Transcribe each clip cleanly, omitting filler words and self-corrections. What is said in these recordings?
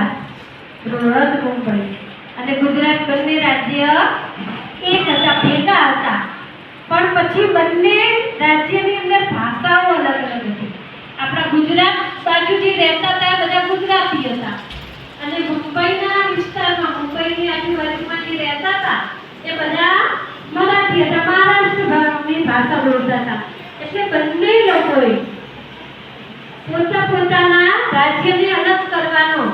ગુજરાત, બૃહદ મુંબઈ અને ગુજરાત બંને રાજ્ય એક હતા, ભેગા હતા. પણ પછી બંને રાજ્યની અંદર ભાષાઓ અલગ અલગ હતી. આપણા ગુજરાત બાજુ જે રહેતા હતા બધા ગુજરાતી હતા અને મુંબઈના વિસ્તારમાં, મુંબઈની આજુબાજુમાં જે રહેતા હતા એ બધા મરાઠી હતા, મહારાષ્ટ્રની ભાષા બોલતા હતા. એટલે બંને લોકોએ પોતાના રાજ્યને અલગ કરવાનો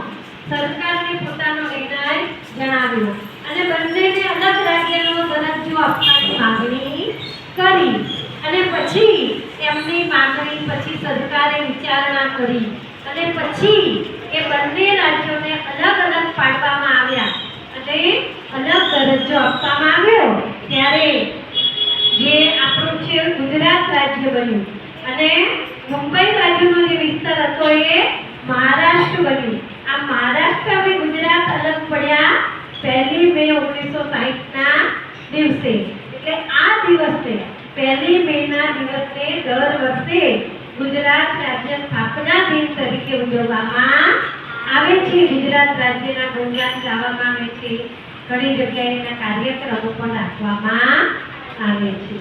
સરકારને પોતાનો નિર્ણય જણાવ્યો અને બંનેને અલગ રાજ્યનો દરજ્જો આપવાની માંગણી કરી. અને પછી એમની માંગણી પછી સરકારે વિચારણા કરી અને પછી એ બંને રાજ્યોને અલગ અલગ પાડવામાં આવ્યા અને અલગ દરજ્જો આપવામાં આવ્યો. ત્યારે જે આપણું છે ગુજરાત રાજ્ય બન્યું અને મુંબઈ બાજુનો જે વિસ્તાર હતો એ મહારાષ્ટ્ર બન્યું. આ મહારાષ્ટ્ર અને ગુજરાત અલગ પડ્યા 1 મે 1960ના દિવસે. એટલે આ દિવસે 1 મેના દિવસે દર વર્ષે ગુજરાત રાજ્ય સ્થાપના દિન તરીકે ઉજવવામાં આવે છે. ગુજરાત રાજ્યના ગુણગાન ગાવામાં આવે છે. ઘણી જગ્યાએ એના કાર્યક્રમો પણ રાખવામાં આવે છે.